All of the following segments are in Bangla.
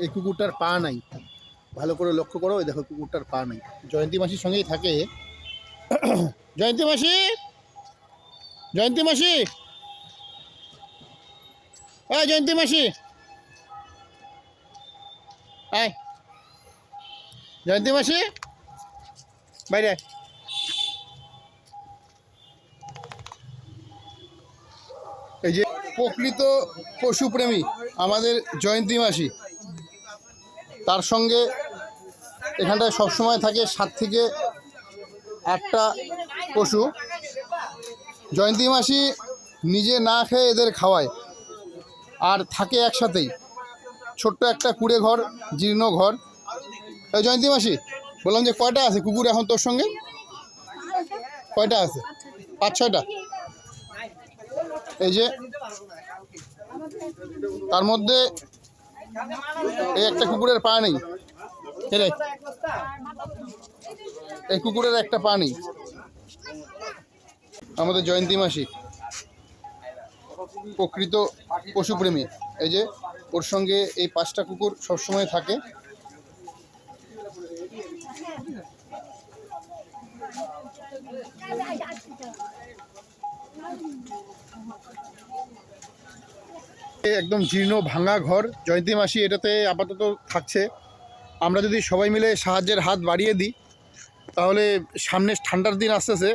এই কুকুরটার পা নাই, ভালো করে লক্ষ্য করো। ওই দেখো কুকুরটার পা নাই। জয়ন্তী মাসির সঙ্গেই থাকে। জয়ন্তী মাসি, জয়ন্তী মাসি, হ্যাঁ জয়ন্তী মাসি, আয় জয়ন্তী মাসি, বাইরে। এই যে প্রকৃত পশুপ্রেমী আমাদের জয়ন্তী মাসি, তার সঙ্গে এখানটায় সবসময় থাকে 7 থেকে 8টা পশু। জয়ন্তী মাসি নিজে না খেয়ে এদের খাওয়ায়, আর থাকে একসাথেই। ছোট্ট একটা কুড়ে ঘর, জীর্ণ ঘর। এই জয়ন্তী মাসি, বললাম যে কয়টা আছে কুকুর এখন তোর সঙ্গে? কয়টা আছে? 5-6টা। এই যে তার মধ্যে এই একটা কুকুরের পা নেই। এই কুকুরের একটা পা নেই। আমাদের জয়ন্তী মাসি প্রকৃত পশুপ্রেমী। এই যে ওর সঙ্গে এই 5টা কুকুর সবসময় থাকে। একদম জীর্ণ ভাঙা ঘর জয়ন্তী মাসি এটাতে আপাতত থাকছে। আমরা যদি সবাই মিলে সাহায্যের হাত বাড়িয়ে দিই, তাহলে সামনে ঠান্ডার দিন আসতেছে,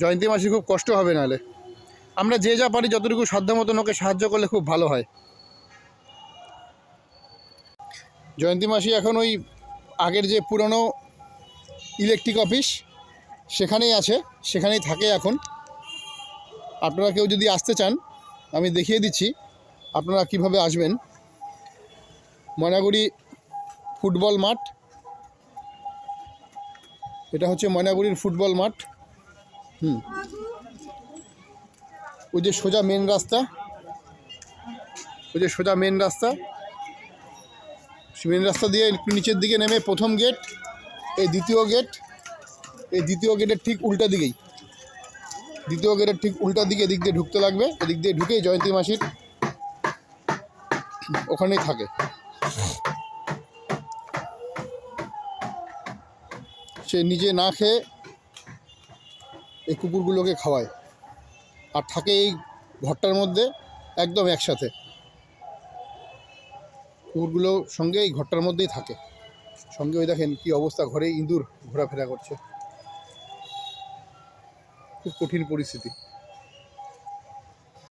জয়ন্তী মাসি খুব কষ্ট হবে। নাহলে আমরা যে যা পারি যতটুকু সাধ্য মতন ওকে সাহায্য করলে খুব ভালো হয়। জয়ন্তী মাসি এখন ওই আগের যে পুরনো ইলেকট্রিক অফিস সেখানেই আছে, সেখানেই থাকে এখন। আপনারা কেউ যদি আসতে চান, আমি দেখিয়ে দিচ্ছি আপনারা কিভাবে আসবেন। ময়নাগুড়ি ফুটবল মাঠ, এটা হচ্ছে ময়নাগুড়ির ফুটবল মাঠ। ওই যে সোজা মেন রাস্তা, ওই যে সোজা মেন রাস্তা, মেন রাস্তা দিয়ে একটু নিচের দিকে নেমে প্রথম গেট, এই দ্বিতীয় গেট, এই দ্বিতীয় গেটের ঠিক উল্টা দিকেই, দ্বিতীয় গেটের ঠিক উল্টা দিকে এদিক দিয়ে ঢুকতে লাগবে। এদিক দিয়ে ঢুকেই জয়ন্তী মাসির ওখানেই থাকে। সে নিজে না খেয়ে এই কুকুরগুলোকে খাওয়ায়, আর থাকে এই ঘরটার মধ্যে একদম একসাথে। কুকুরগুলো সঙ্গে এই ঘরটার মধ্যেই থাকে সঙ্গে। ওই দেখেন কি অবস্থা, ঘরে ইঁদুর ঘোরাফেরা করছে। খুব কঠিন পরিস্থিতি।